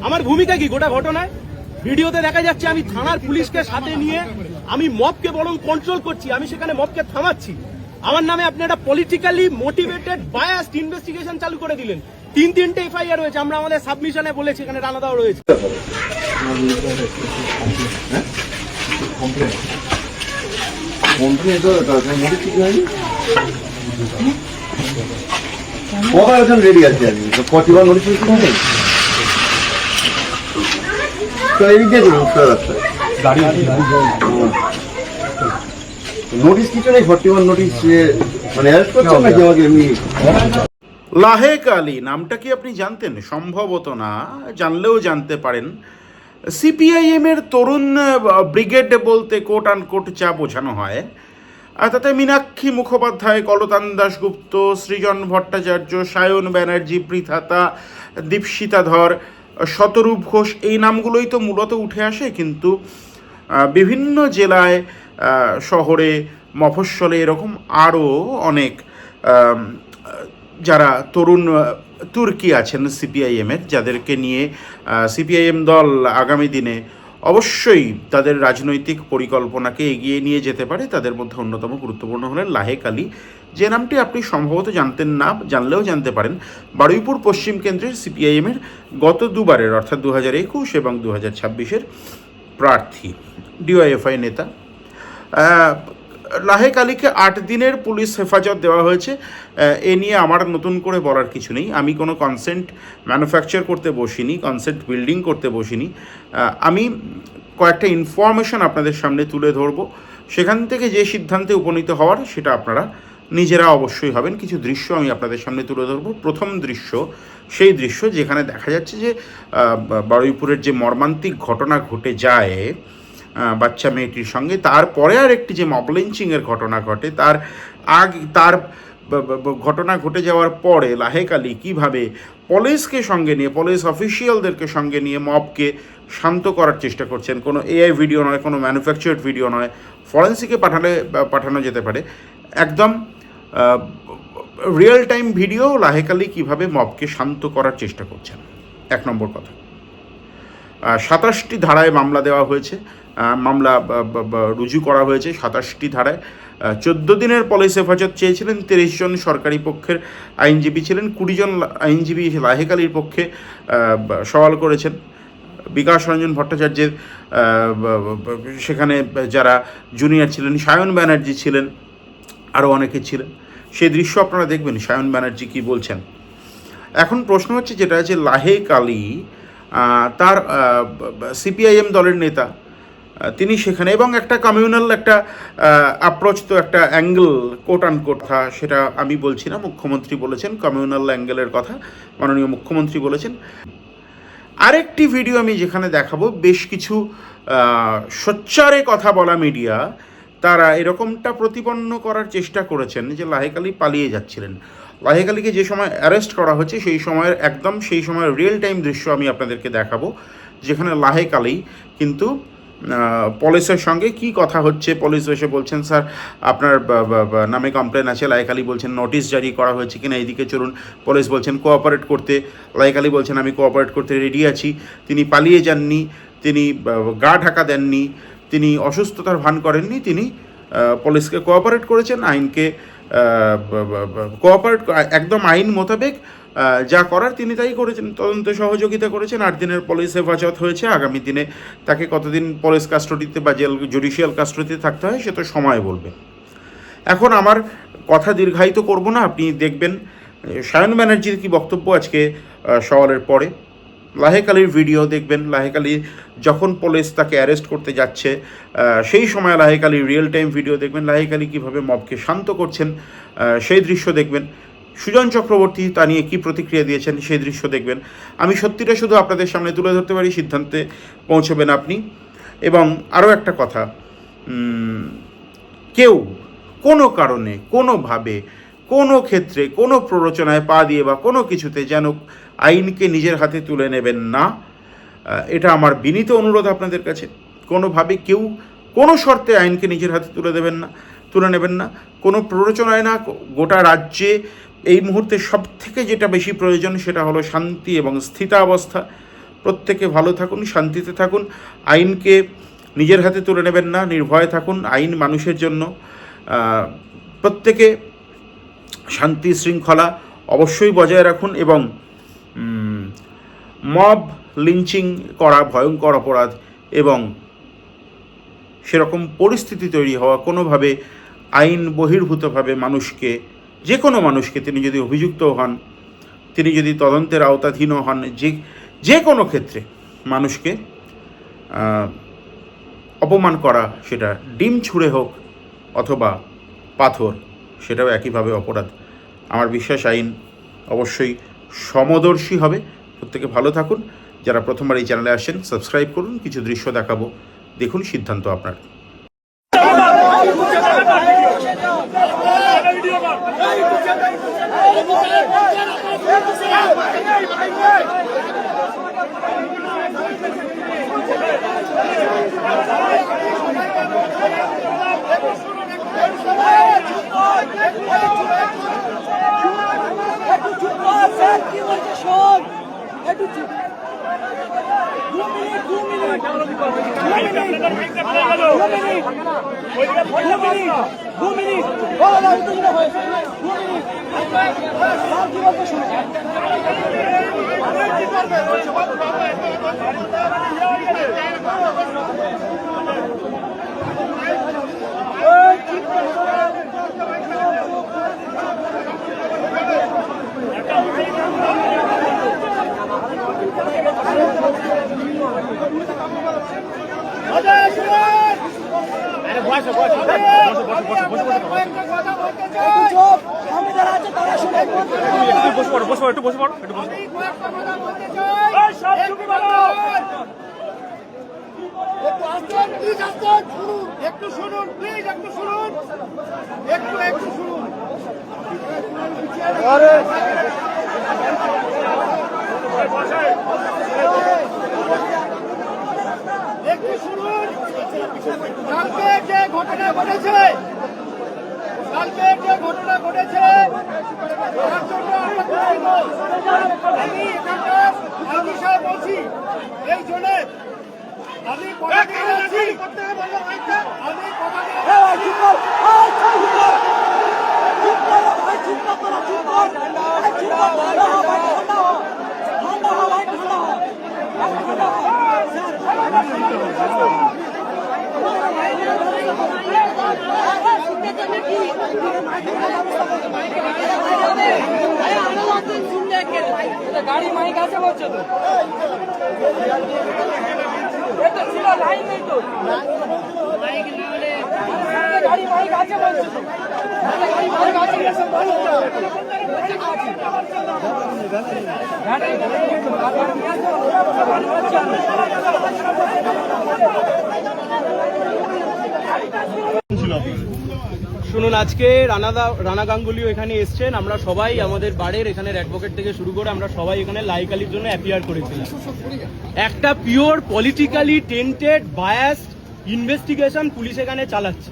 আমার ভূমিকা কি গোটা ঘটনায়? ভিডিওতে দেখা যাচ্ছে আমি থানার পুলিশকে সাথে নিয়ে আমি মবকে বরং কন্ট্রোল করছি, আমি সেখানে মবকে থামাচ্ছি। আমার নামে আপনি একটা পলিটিক্যালি মোটিভেটেড বায়াসড ইনভেস্টিগেশন চালু করে দিলেন। তিনটে এফআইআর রয়েছে, আমরা আমাদের সাবমিশনে বলেছি, এখানে রানাদাও রয়েছে। রেডি আছে আমি প্রতিবার নোটিশ নোটিশ কিছু নেই, 41 নোটিশ মানে অ্যারেস্ট করছেন নাকি আমাকে এমনি? লাহেক আলী নামটা কি আপনি জানতেন? সম্ভবত না, জানলেও জানতে পারেন। সিপিআইএম এর তরুণ ব্রিগেড বলতে কোট আনকোট যা বোঝানো হয়, আর তাতে মীনাক্ষী মুখোপাধ্যায়, কলতান দাশগুপ্ত, সৃজন ভট্টাচার্য, সায়ন ব্যানার্জি, পৃথাতা, দীপশিতা ধর, শতরূপ ঘোষ, এই নামগুলোই তো মূলত উঠে আসে। কিন্তু বিভিন্ন জেলায়, শহরে, মফস্বলে এরকম আরও অনেক যারা তরুণ তুর্কি আছেন সিপিআইএমের, যাদেরকে নিয়ে সিপিআইএম দল আগামী দিনে অবশ্যই তাদের রাজনৈতিক পরিকল্পনাকে এগিয়ে নিয়ে যেতে পারে। তাদের মধ্যে অন্যতম গুরুত্বপূর্ণ হলেন লাহেক আলী, যে নামটি আপনি সম্ভবত জানতেন না, জানলেও জানতে পারেন। বারুইপুর পশ্চিম কেন্দ্রের সিপিআইএমের গত দুবারের অর্থাৎ 2021 এবং 2026-এর প্রার্থী, ডিওয়াইএফআই নেতা। লাহেক আলীকে 8 দিনের পুলিশ হেফাজত দেওয়া হয়েছে। এ নিয়ে আমার নতুন করে বলার কিছু নেই। আমি কোনো কনসেন্ট ম্যানুফ্যাকচার করতে বসিনি, কনসেন্ট বিল্ডিং করতে বসিনি। আমি কয়েকটা ইনফরমেশন আপনাদের সামনে তুলে ধরবো, সেখান থেকে যে সিদ্ধান্তে উপনীত হওয়ার সেটা আপনারা নিজেরা অবশ্যই হবেন। কিছু দৃশ্য আমি আপনাদের সামনে তুলে ধরবো। প্রথম দৃশ্য সেই দৃশ্য যেখানে দেখা যাচ্ছে যে বারুইপুরের যে মর্মান্তিক ঘটনা ঘটে যায় বাচ্চা মেয়েটির সঙ্গে, তারপরে আর একটি যে মব লিঞ্চিংয়ের ঘটনা ঘটে, তার ঘটনা ঘটে যাওয়ার পরে লাহেক আলী কীভাবে পুলিশকে সঙ্গে নিয়ে, পুলিশ অফিসিয়ালদেরকে সঙ্গে নিয়ে মবকে শান্ত করার চেষ্টা করছেন। কোনো এআই ভিডিও নয়, কোনো ম্যানুফ্যাকচার্ড ভিডিও নয়, ফরেন্সিকে পাঠানো যেতে পারে। একদম রিয়েল টাইম ভিডিও লাহেক আলী কীভাবে মবকে শান্ত করার চেষ্টা করছেন। 1 নম্বর কথা, 27টি ধারায় মামলা দেওয়া হয়েছে, মামলা রুজু করা হয়েছে 27টি ধারায়। 14 দিনের পুলিশ হেফাজত চেয়েছিলেন। 23 জন সরকারি পক্ষের আইনজীবী ছিলেন, 20 জন আইনজীবী লাহেক আলীর পক্ষে সওয়াল করেছেন। বিকাশ রঞ্জন ভট্টাচার্যের সেখানে যারা জুনিয়র ছিলেন, সায়ন ব্যানার্জি ছিলেন, আরও অনেকে ছিলেন। সেই দৃশ্য আপনারা দেখবেন, সায়ন ব্যানার্জি কী বলছেন। এখন প্রশ্ন হচ্ছে যেটা যে লাহেক আলী তার সিপিআইএম দলের নেতা, তিনি সেখানে, এবং একটা কমিউনাল একটা অ্যাপ্রোচ, তো একটা অ্যাঙ্গেল কোট আনকোট কথা, সেটা আমি বলছি না, মুখ্যমন্ত্রী বলেছেন কমিউনাল অ্যাঙ্গেলের কথা, মাননীয় মুখ্যমন্ত্রী বলেছেন। আরেকটি ভিডিও আমি যেখানে দেখাবো, বেশ কিছু সোচ্চারে কথা বলা মিডিয়া তারা এরকমটা প্রতিপন্ন করার চেষ্টা করেছেন যে লাহেক আলী পালিয়ে যাচ্ছিলেন। লাহেক আলীকে যে সময় অ্যারেস্ট করা হচ্ছে সেই সময়ের সেই সময়ের রিয়েল টাইম দৃশ্য আমি আপনাদেরকে দেখাবো, যেখানে লাহেক আলী কিন্তু পুলিশের সঙ্গে কি কথা হচ্ছে। পুলিশ এসে বলছেন, স্যার আপনার নামে কমপ্লেন আছে। লাহেক আলী বলছেন নোটিশ জারি করা হয়েছে কিনা এইদিকে চলুন। পুলিশ বলছেন কোঅপারেট করতে। লাহেক আলী বলছেন আমি কোঅপারেট করতে রেডি আছি। তিনি পালিয়ে যাননি, তিনি গা ঢাকা দেননি, তিনি অসুস্থতার ভান করেননি, তিনি পুলিশকে কোঅপারেট করেছেন, আইনকে কোঅপারেট, একদম আইন মোতাবেক যা করার তিনি তাই করেছেন, তদন্তে সহযোগিতা করেছেন। 8 দিনের পুলিশ হেফাজত হয়েছে। আগামী দিনে তাকে কতদিন পুলিশ কাস্টডিতে বা জুডিশিয়াল কাস্টডিতে থাকতে হয় সে তো সময় বলবে। এখন আমার কথা দীর্ঘায়িত করব না, আপনি দেখবেন সায়ন ব্যানার্জির কী বক্তব্য আজকে সওয়ালের পরে। লাহেক আলীর ভিডিও দেখবেন, লাহেক আলী যখন পুলিশ তাকে অ্যারেস্ট করতে যাচ্ছে সেই সময় লাহেক আলীর রিয়েল টাইম ভিডিও দেখবেন। লাহেক আলী কীভাবে মবকে শান্ত করছেন সেই দৃশ্য দেখবেন। সুজন চক্রবর্তী তা নিয়ে কী প্রতিক্রিয়া দিয়েছেন সেই দৃশ্য দেখবেন। আমি সত্যিটা শুধু আপনাদের সামনে তুলে ধরতে পারি, সিদ্ধান্তে পৌঁছবেন আপনি। এবং আরও একটা কথা, কেউ কোনো কারণে কোনোভাবে কোনো ক্ষেত্রে কোনো প্ররোচনায় পা দিয়ে বা কোনো কিছুতে যেন আইনকে নিজের হাতে তুলে নেবেন না। এটা আমার বিনীত অনুরোধ আপনাদের কাছে। কোনোভাবে কেউ কোনো শর্তে আইনকে নিজের হাতে তুলে নেবেন না, কোনো প্ররোচনায় না। গোটা রাজ্যে এই মুহূর্তে সবথেকে যেটা বেশি প্রয়োজন সেটা হলো শান্তি এবং স্থিতাবস্থা। প্রত্যেকে ভালো থাকুন, শান্তিতে থাকুন, আইনকে নিজের হাতে তুলে নেবেন না, নির্ভয়ে থাকুন। আইন মানুষের জন্য। প্রত্যেকে শান্তি শৃঙ্খলা অবশ্যই বজায় রাখুন এবং মব লিঞ্চিং করা ভয়ঙ্কর অপরাধ এবং সেরকম পরিস্থিতি তৈরি হওয়া, কোনোভাবে আইন বহির্ভূতভাবে মানুষকে, যে কোনো মানুষকে, তিনি যদি অভিযুক্ত হন, তিনি যদি তদন্তের আওতাধীন হন, যে কোনো ক্ষেত্রে মানুষকে অপমান করা, সেটা ডিম ছুঁড়ে হোক অথবা পাথর, সেটাও একইভাবে অপরাধ। আমার বিশ্বাস আইন অবশ্যই সমদর্শী হবে। প্রত্যেকে ভালো থাকুন। যারা প্রথমবার এই চ্যানেলে আসেন সাবস্ক্রাইব করুন। কিছু দৃশ্য দেখাবো, দেখুন, সিদ্ধান্ত আপনার। একটু শুনুন প্লিজ, একটু শুনুন, একটু শুনুন। একটু শুনুন। কালকে যে ঘটনা ঘটেছে তার জন্য আমরা দুঃখিত। আমি এখানকার আইজি সাহেব বলছি, এই জন্য আমি কথা দিয়ে যাচ্ছি, আমি কথা দিয়ে গাড়ি মাইক আছে বলছো তো, এটা ছিল লাইন নেই তো, গাড়ি মাইক আছে বলছো তো, গাড়ি মাইক আছে শুনুন, আজকে রানা গাঙ্গুলিও এখানে এসছেন। আমরা সবাই আমাদের বাড়ির এখানের অ্যাডভোকেট থেকে শুরু করে আমরা সবাই এখানে লাইকালির জন্য অ্যাপিয়ার করেছিলাম। একটা pure politically tainted biased investigation police এখানে চালাচ্ছে।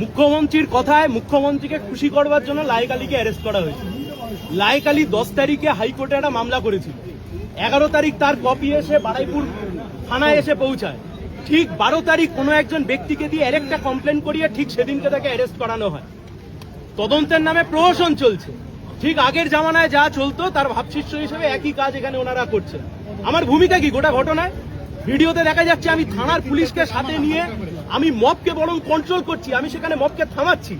মুখ্যমন্ত্রীর কথায় মুখ্যমন্ত্রীকে খুশি করবার জন্য লাইকালিকে অ্যারেস্ট করা হয়েছে। লাইকালি 10 তারিখে হাইকোর্টে একটা মামলা করেছিল। 11 তারিখ তার কপি এসে বারুইপুর থানায় এসে পৌঁছায়। ঠিক 12 তারিখ কোনো একজন ব্যক্তিকে দিয়ে আরেকটা কমপ্লেন করিয়ে ঠিক সেদিনকে তাকে অ্যারেস্ট করানো হয়। তদন্তের নামে প্রহসন চলছে। ঠিক আগের জামানায় যা চলতো তার ভাবশিষ্য হিসেবে একই কাজ এখানে ওনারা করছেন। আমার ভূমিকা কি গোটা ঘটনায়? ভিডিওতে দেখা যাচ্ছে আমি থানার পুলিশকে সাথে নিয়ে আমি মবকে বরং কন্ট্রোল করছি, আমি সেখানে মবকে থামাচ্ছি।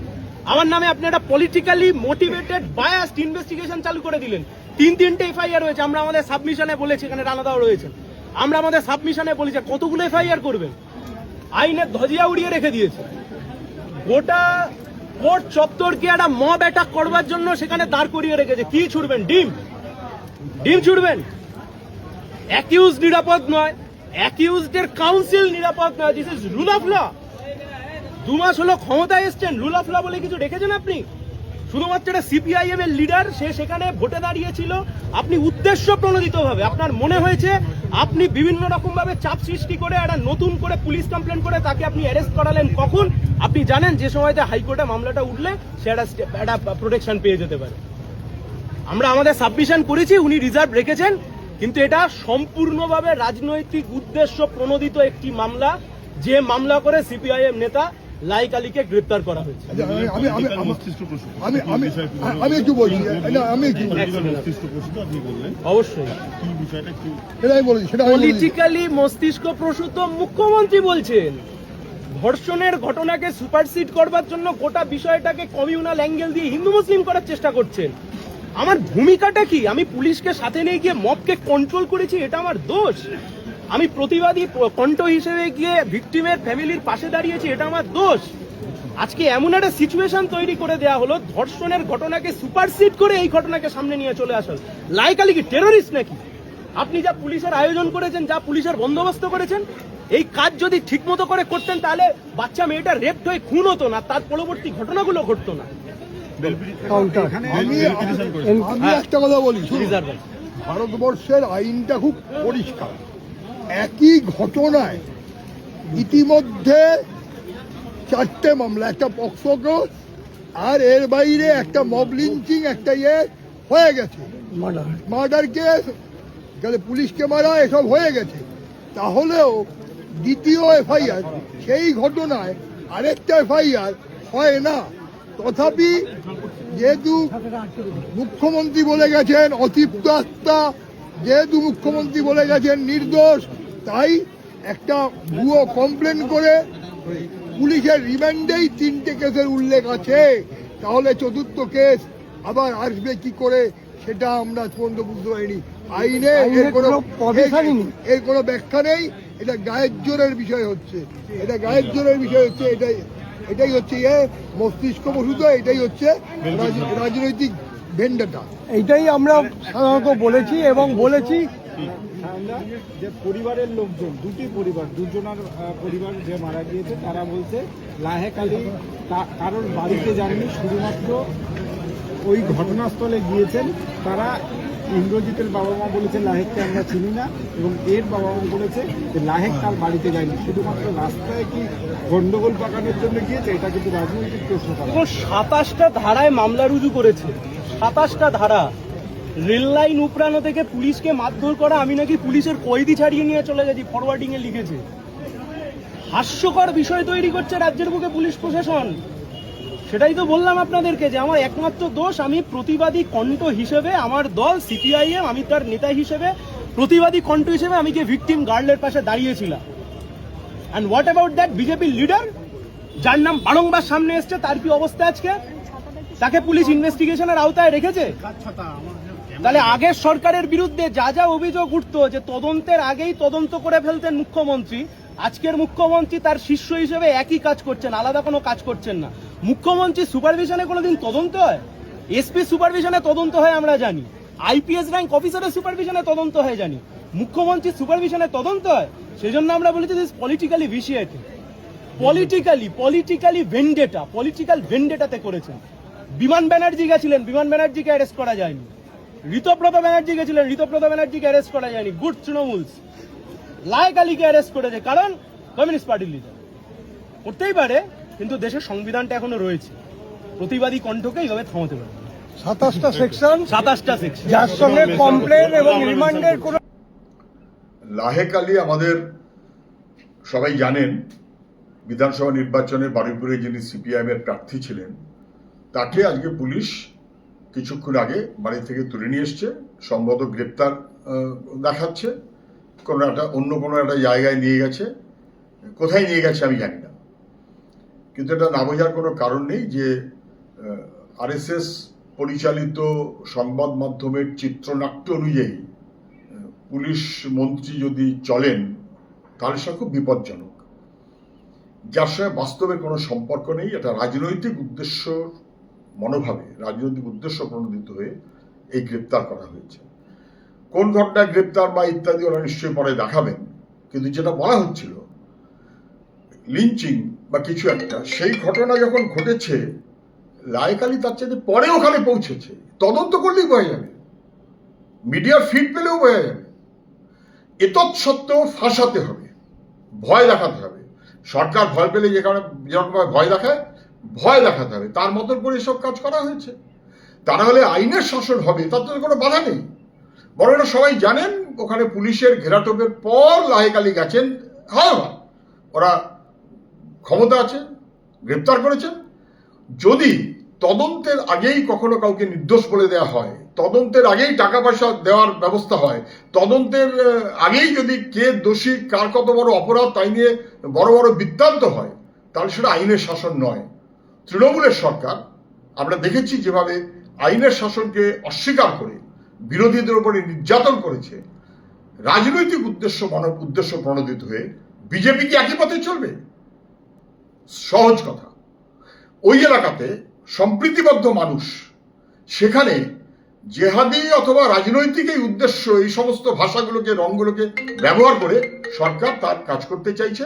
আমার নামে আপনি একটা পলিটিক্যালি মোটিভেটেড বায়াসড ইনভেস্টিগেশন চালু করে দিলেন। 3-3টে এফআইআর হয়েছে। আমরা আমাদের সাবমিশনে বলেছি, এখানে রানাদাও রয়েছেন, আমরা আমাদের সাবমিশনে বলেছি কতগুলো এফআইআর করবেন। আইনের ধজিয়া উড়িয়ে রেখে দিয়েছে। গোটা কোর্ট চত্বরকে একটা মব অ্যাটাক করবার জন্য সেখানে দাঁড় করিয়ে রেখেছে। কি ছুড়বেন? ডিম ছুড়বেন? অ্যাকিউজ নিরাপদ নয়, অ্যাকিউজদের কাউন্সিল নিরাপদ নয়। This is rule of law. 2 মাস হলো ক্ষমতায় এসছেন, রুল অফ ল বলে কিছু রেখেছেন আপনি? শুধুমাত্র এটা সিপিআইএম এর লিডার, সে সেখানে ভোটে দাঁড়িয়েছিল। আপনি উদ্দেশ্য প্রণোদিতভাবে আপনার মনে হয়েছে আপনি বিভিন্ন রকম ভাবে চাপ সৃষ্টি করে একটা নতুন করে পুলিশ কমপ্লেন করে তাকে আপনি অ্যারেস্ট করালেন। কখন? আপনি জানেন যে সময়তে হাইকোর্টে মামলাটা উঠলে সে একটা প্রোটেকশন পেয়ে যেতে পারে। আমরা আমাদের সাবমিশন করেছি, উনি রিজার্ভ রেখেছেন, কিন্তু এটা সম্পূর্ণভাবে রাজনৈতিক উদ্দেশ্য প্রণোদিত একটি মামলা, যে মামলা করে সিপিআইএম নেতা লাইক আলীকে গ্রেপ্তার করা হয়েছে। আমি একটু বলছি, আমি একটু অবশ্যই সেটাই বলছি, সেটা পলিটিক্যালি মস্তিষ্ক প্রসূত মুখ্যমন্ত্রী বলছেন ধর্ষণের ঘটনাকে সুপারসিড করবার জন্য গোটা বিষয়টাকে কমিউনাল অ্যাঙ্গেল দিয়ে হিন্দু মুসলিম করার চেষ্টা করছেন। আমার ভূমিকাটা কি? আমি পুলিশকে সাথে নিয়ে গিয়ে মবকে কন্ট্রোল করেছি, এটা আমার দোষ? আমি প্রতিবাদী কণ্ঠ হিসেবে গিয়ে ভিকটিমের ফ্যামিলির পাশে দাঁড়িয়েছি, এটা আমার দোষ? আজকে এমন একটা সিচুয়েশন তৈরি করে দেওয়া হলো, ধর্ষণের ঘটনাকে সুপারসিড করে এই ঘটনাকে সামনে নিয়ে চলে আসল। লাইক আলী কি টেররিস্ট নাকি? আপনি যা পুলিশের আয়োজন করেছেন, যা পুলিশের বন্দোবস্ত করেছেন, এই কাজ যদি ঠিকমতো করে করতেন তাহলে বাচ্চা মেয়েটা রেপড হয়ে খুন হতো না, তার পরবর্তী ঘটনাগুলো ঘটতো না। আমি একটা কথা বলি, ভারতবর্ষের আইনটা খুব পরিষ্কার। একই ঘটনায় ইতিমধ্যে 4টে মামলা, একটা পক্সোকে, আর এর বাইরে একটা মব লিঞ্চিং, একটা হয়ে গেছে, মার্ডার কেস, গেলে পুলিশকে মারা, এসব হয়ে গেছে। তাহলেও দ্বিতীয় এফআইআর সেই ঘটনায় আরেকটা এফআইআর হয় না। তথাপি যেহেতু মুখ্যমন্ত্রী বলে গেছেন অতৃপ্ত আত্মা, যেহেতু মুখ্যমন্ত্রী বলে গেছেন নির্দোষ, তাই একটা ভুয়ো কমপ্লেন করে পুলিশের রিমান্ডেই 3টে কেসের উল্লেখ আছে। তাহলে চতুর্থ কেস আবার আসবে কি করে সেটা আমরা পর্যন্ত বুঝতে পারিনি। আইনে এর কোনো ব্যাখ্যা নেই। এটা গায়ের জোরের বিষয় হচ্ছে, এটা গায়ের জোরের বিষয় হচ্ছে, এটাই হচ্ছে মস্তিষ্ক প্রসূত, এটাই হচ্ছে রাজনৈতিক ভেন্ডাটা। এইটাই আমরা সাধারণত বলেছি এবং বলেছি যে পরিবারের লোকজন, দুজনের পরিবার যে মারা গিয়েছে, তারা বলছে লাহেক আলী কারোর বাড়িতে যাননি, শুধুমাত্র ওই ঘটনাস্থলে গিয়েছেন। তারা ইন্দ্রজিতের বাবা মা বলেছে লাহেককে আমরা চিনি না, এবং এর বাবা মা বলেছে যে লাহেক তার বাড়িতে যায়নি, শুধুমাত্র রাস্তায় কি গন্ডগোল পাকানোর জন্য গিয়েছে। এটা কিন্তু রাজনৈতিক প্রশ্ন। 27টা ধারায় মামলা রুজু করেছে, 27টা ধারা। রেল লাইন উপড়ানো থেকে পুলিশকে মারধর করা, আমি নাকি পুলিশের কয়েদি ছাড়িয়ে নিয়ে চলে গেছি, ফরওয়ার্ডিং এ লিখেছে। হাস্যকর বিষয় তৈরি করছে রাজ্যের বুকে পুলিশ প্রশাসন। সেটাই তো বললাম আপনাদেরকে যে আমার একমাত্র দোষ, আমি প্রতিবাদী কণ্ঠ হিসেবে, আমার দল সিপিআইএম, আমি তার নেতা হিসেবে, প্রতিবাদী কণ্ঠ হিসেবে আমি গিয়ে ভিকটিম গার্লের পাশে দাঁড়িয়েছিলাম। অ্যান্ড হোয়াট অ্যাবাউট দ্যাট বিজেপির লিডার, যার নাম বারংবার সামনে এসছে, তার কি অবস্থা আজকে? তাকে পুলিশ ইনভেস্টিগেশনের আওতায় রেখেছে। তাহলে আগের সরকারের বিরুদ্ধে যা যা অভিযোগ উঠতো, যে তদন্তের আগেই তদন্ত করে ফেলতেন মুখ্যমন্ত্রী, আজকের মুখ্যমন্ত্রী তার শিষ্য হিসেবে একই কাজ করছেন, আলাদা কোনো কাজ করছেন না। মুখ্যমন্ত্রী সুপারভিশনে কোনোদিন তদন্ত হয়? এসপি সুপারভিশনে তদন্ত হয় আমরা জানি, আইপিএস র্যাঙ্ক অফিসারের সুপারভিশনে তদন্ত হয় জানি, মুখ্যমন্ত্রী সুপারভিশনে তদন্ত হয়। সেজন্য আমরা বলেছি দিস পলিটিক্যালি ভিশিয়েটেড, পলিটিক্যালি পলিটিক্যাল ভেন্ডেটাতে করেছেন। বিমান ব্যানার্জি গেছিলেন, বিমান ব্যানার্জিকে অ্যারেস্ট করা যায়নি। ঋতব্রত ব্যানার্জি গেছিলেন, ঋতব্রত ব্যানার্জিকে অ্যারেস্ট করা যায়নি। গুড তৃণমূলস লায়েক আলীকে অ্যারেস্ট করেছে, কারণ কমিউনিস্ট পার্টির লিডার। করতেই পারে, কিন্তু দেশের সংবিধানটা এখনো রয়েছে, প্রতিবাদী কণ্ঠকে এইভাবে থামাতে পারে। 27টা সেকশন, 27টা সেকশন, যার সঙ্গে কমপ্লেন এবং রিমান্ডের কোনো লাহেক আলী আমাদের সবাই জানেন, বিধানসভা নির্বাচনে বারুইপুরে যিনি সিপিআইএম এর প্রার্থী ছিলেন, তাকে আজকে পুলিশ কিছুক্ষণ আগে বাড়ি থেকে তুলে নিয়ে এসছে, সম্ভবত গ্রেপ্তার দেখাচ্ছে, অন্য কোনো একটা জায়গায় নিয়ে গেছে। কোথায় নিয়ে গেছে আমি জানি না, কিন্তু এটা না বোঝার কোনো কারণ নেই যে আরএসএস পরিচালিত সংবাদ মাধ্যমের চিত্রনাট্য অনুযায়ী পুলিশ মন্ত্রী যদি চলেন, তাহলে সেটা খুব বিপজ্জনক, যার সঙ্গে বাস্তবের কোনো সম্পর্ক নেই। এটা রাজনৈতিক উদ্দেশ্য মনোভাবে, রাজনৈতিক উদ্দেশ্য প্রণোদিত হয়ে এই গ্রেপ্তার করা হয়েছে। কোন ঘটনায় গ্রেপ্তার বা ইত্যাদি ওরা নিশ্চয়ই পরে দেখাবেন, কিন্তু যেটা বলা হচ্ছিল লিঞ্চিং বা কিছু একটা, সেই ঘটনা যখন ঘটেছে লাহেক আলী তার চাইতে পরে ওখানে পৌঁছেছে, তদন্ত করলেই বোঝা যাবে, মিডিয়ার ফিড পেলেও বোঝা যাবে। এতৎসত্ত্বেও ফাঁসাতে হবে, ভয় দেখাতে হবে। সরকার ভয় পেলে যেরকম ভয় দেখায়, ভয় দেখাতে হবে। তার মতন করে এসব কাজ করা হয়েছে। তা না হলে আইনের শাসন হবে, তাতে কোনো বাধা নেই। বরং এটা সবাই জানেন, ওখানে পুলিশের ঘেরাটোপের পর লাহেক আলী গেছেন। হ্যাঁ, ওরা ক্ষমতা আছে, গ্রেপ্তার করেছেন। যদি তদন্তের আগেই কখনো কাউকে নির্দোষ বলে দেওয়া হয়, তদন্তের আগেই টাকা পয়সা দেওয়ার ব্যবস্থা হয়, তদন্তের আগেই যদি কে দোষী, কার কত বড় অপরাধ তাই নিয়ে বড় বড় বৃত্তান্ত হয়, তাহলে সেটা আইনের শাসন নয়। তৃণমূলের সরকার আমরা দেখেছি যেভাবে আইনের শাসনকে অস্বীকার করে বিরোধীদের উপরে নির্যাতন করেছে, রাজনৈতিক উদ্দেশ্য প্রণোদিত হয়ে বিজেপি কি একই পথে চলবে? সহজ কথা। ওই এলাকাতে সম্প্রীতিবদ্ধ মানুষ, সেখানে জেহাদি অথবা রাজনৈতিক এই উদ্দেশ্য, এই সমস্ত ভাষাগুলোকে, রঙগুলোকে ব্যবহার করে সরকার তার কাজ করতে চাইছে।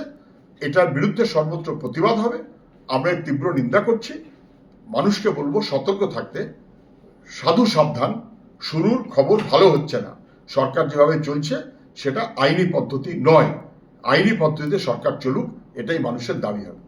এটার বিরুদ্ধে সর্বত্র প্রতিবাদ হবে। আমরা এর তীব্র নিন্দা করছি। মানুষকে বলবো সতর্ক থাকতে, সাধু সাবধান, শুরুর খবর ভালো হচ্ছে না। সরকার যেভাবে চলছে সেটা আইনি পদ্ধতি নয়। আইনি পদ্ধতিতে সরকার চলুক, এটাই মানুষের দাবি হবে।